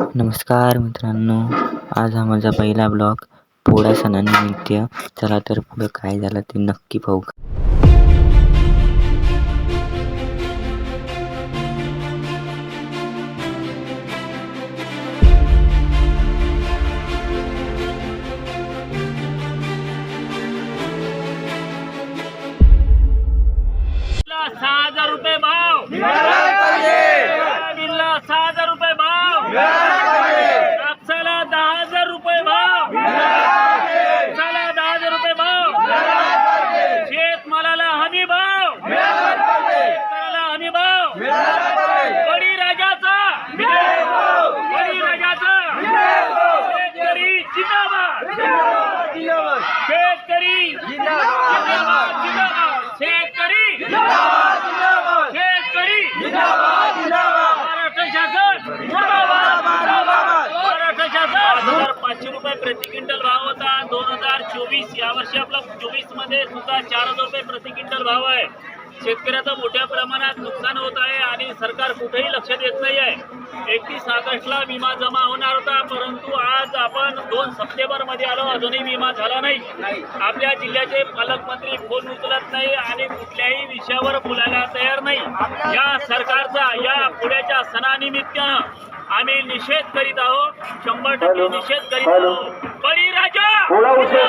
नमस्कार मित्रांनो, आज हा माझा पहिला ब्लॉग पोळा सणानिमित्त. चला तर पुढं काय झालं ते नक्की पाहू. ₹6,000 भाव, सोयाबीनला ₹6,000 भाव, कापसाला ₹10,000 भाव, कापसाला ₹10,000 भाव, शेतमालाला हमी भाव, शेतकऱ्याला हमी भाव, बळीराजाचा, बळीराजाचा, शेतकरी जिंदाबाद, शेतकरी जिंदाबाद, शेतकरी महाराष्ट्र शासन महाराष्ट्र शासन ₹500 प्रति क्विंटल भाव होता 2024. यावर्षी आपला 24 मध्ये सुद्धा ₹4,000 प्रति क्विंटल भाव आहे. शेतकऱ्याचं मोठ्या प्रमाणात नुकसान होत आहे आणि सरकार कुठेही लक्ष देत नाही आहे. 31 ऑगस्टला विमा जमा होणार होता, परंतु आज आपण 2 सप्टेंबर मध्ये आलो, अजूनही विमा झाला नाही. आपल्या जिल्ह्याचे पालकमंत्री फोन उचलत नाही आणि कुठल्याही विषयावर बोलायला तयार नाही. या सरकारचा या पुढ्याच्या सणानिमित्तानं आम्ही निषेध करीत आहोत, 100% निषेध करीत आहोत. बळीराजा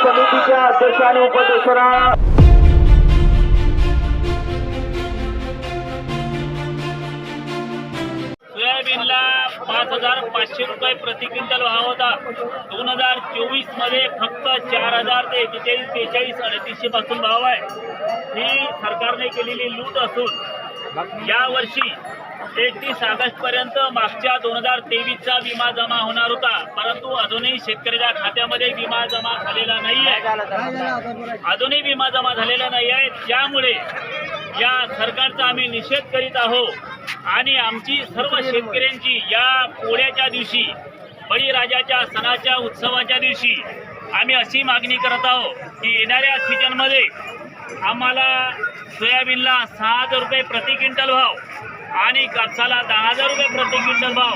समितीच्या अध्यक्ष आणि उपाध्यक्षांना सोयाबीनला ₹5,500 प्रति क्विंटल भाव होता. 2024 मध्ये फक्त 4,000 ते 41, 42, 38 पासून भाव आहे. ही सरकारने केलेली लूट असून यावर्षी 31 ऑगस्ट पर्यंत मागच्या 2023चा विमा जमा होणार होता, परंतु अजूनही शेतकऱ्याच्या खात्यामध्ये विमा जमा झालेला नाही आहे. अजूनही विमा जमा झालेला नाही आहे. त्यामुळे या सरकारचा आम्ही निषेध करीत आहोत आणि आमची सर्व शेतकऱ्यांची या पोळ्याच्या दिवशी, बळीराजाच्या सणाच्या उत्सवाच्या दिवशी आम्ही अशी मागणी करत आहोत की येणाऱ्या सीजनमध्ये आम्हाला सोयाबीनला ₹6,000 प्रति क्विंटल भाव आणि कापसाला ₹10,000 प्रति क्विंटल भाव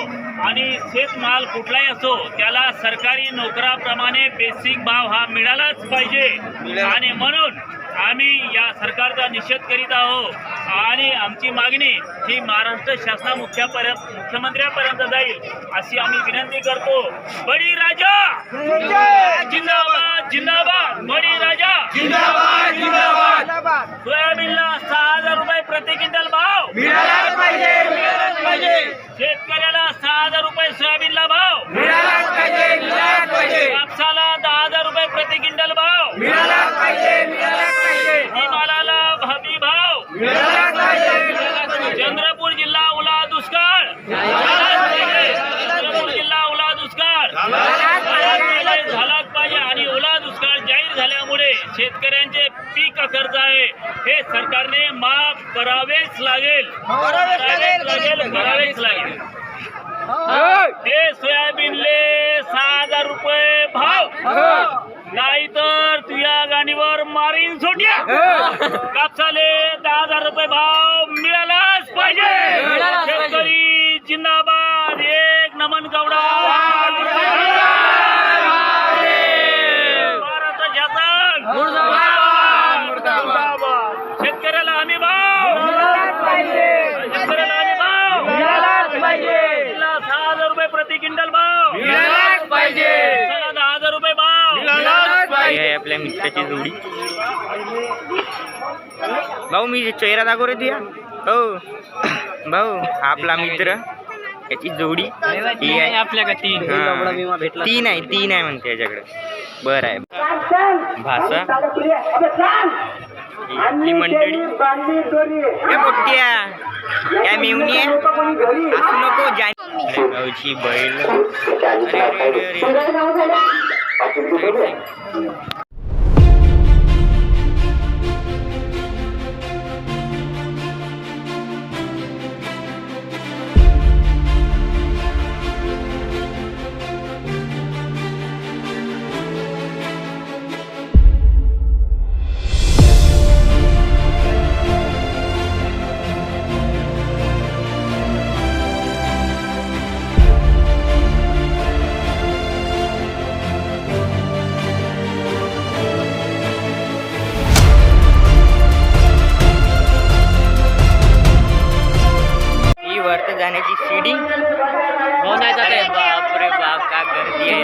आणि शेतमाल कुठलाही असो त्याला सरकारी नोकराप्रमाणे बेसिक भाव हा मिळालाच पाहिजे. आणि म्हणून आम्ही या सरकारचा निषेध करीत आहोत आणि आमची मागणी ही महाराष्ट्र मुख्यमंत्र्यापर्यंत जाईल अशी आम्ही विनंती करतो. बळीराजा जिंदाबाद, जिंदाबाद, बळीराजा जिंदाबाद, जिंदाबाद. सोयाबीनला ₹6,000 प्रति क्विंटल भाव मिळालाच पाहिजे, मिळालाच पाहिजे. शेतकऱ्याला ₹6,000 सोयाबीनला भाव मिळालाच पाहिजे, मिळालाच पाहिजे. कापसाला ₹10,000 प्रति क्विंटल भाव मिळालाच पाहिजे, मिळालाच पाहिजे. हिमालयाला हमी भाव मिळालाच पाहिजे. चंद्रपूर जिल्हा ओला दुष्काळ, चंद्रपूर जिल्हा ओला दुष्काळ झालाच पाहिजे आणि ओला दुष्काळ जाहीर झाल्यामुळे शेतकऱ्यांचे पीक कर्ज आहे हे सरकारने माफ करावेच लागेल, करावेच लागेल. ते सोयाबीनले ₹6,000 भाव नाही तर तुझ्या गाडीवर मारीन सोट्या. कापसाले ₹10,000 भाव मिळालाच पाहिजे. शेतकरी जिंदाबाद. एक नमन गौडा, महाराष्ट्र शासन मुर्दाबाद. शेतकऱ्याला हमी भाव, शेतकऱ्याला हमी भाव ₹6,000 प्रति क्विंटल भाव मिळालाच पाहिजे. ₹10,000 भाव मिळालाच पाहिजे. आपल्या मित्राची जोडी. भाऊ मी चेहरा दाखव रे तुया. हो भाऊ, आपला मित्र, याची जोडी ही आहे आपल्याकडे. तीन आहे म्हणते याच्याकडे. बरं आहे. भाषा ही मंडळी मोठ्या काय मेवणी आहे असू नको. गावची बैल. अरे अरे अरे अरे बाप रे बाप, का गर्दी आहे.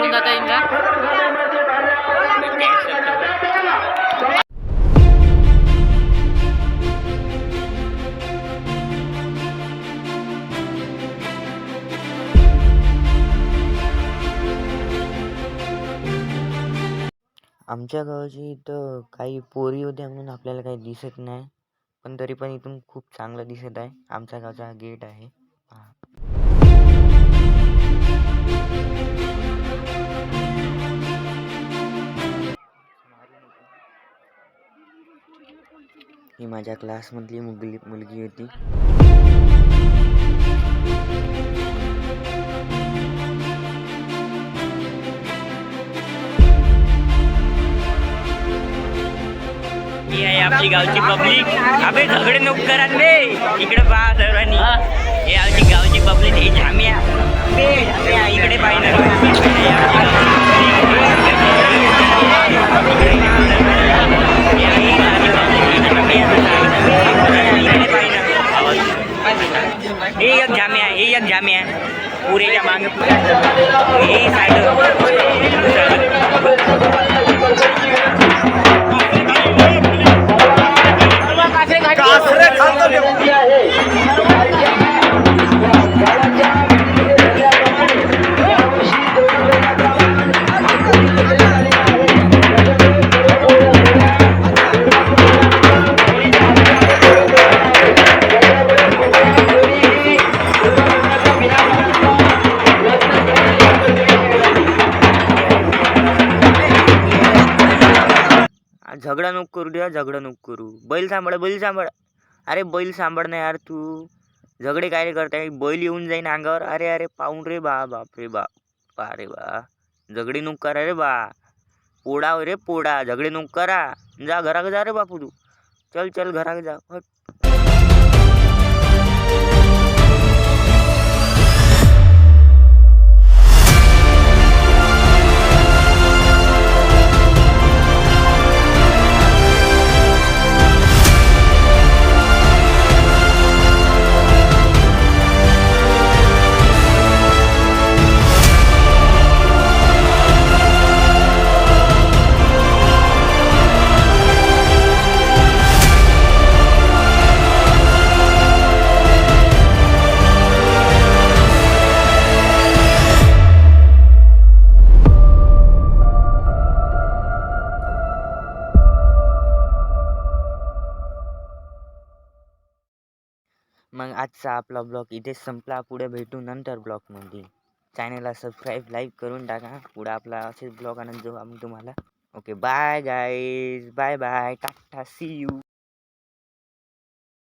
आमच्या गावाची इथं काही पोरी होत्या म्हणून आपल्याला काही दिसत नाही, पण तरी पण इथून खूप चांगलं दिसत आहे. आमच्या गावचा गेट आहे पहा. ही माझ्या क्लासमधली मुलगी होती. ही आहे आपली गावची पब्लिक. अबे झगडे नको करा रे, इकडे पहा सर्वांनी. हे आमची गावची पब्लिक. हे झाम्या इकडे पाहिजे. हे एक झाम्या, हे एक झाम्या पुरेच्या मागे हे साईड. झगडा नको करू द्या, झगडा नको करू. बैल सांभाळ, बैल सांभाळ. अरे बैल सांभाळ ना यार तू. झगडे काय करताय? बैल येऊन जाईन अंगावर. अरे अरे पाहून रे बा, बाप रे बाप, बा रे बा. झगडे नको करा रे बा. पोडा रे पोडा, झगडे नको करा. जा घराकडे जा रे बापू तू. चल चल घराकडे जा. हट. मग आजचा आपला ब्लॉग इथेच संपला. पुढे भेटू नंतर ब्लॉगमध्ये. चॅनलला सबस्क्राईब, लाईक करून टाका. पुढे आपला असेच ब्लॉग आणत जाऊ आम्ही तुम्हाला. Okay bye guys, bye bye, tata, see you.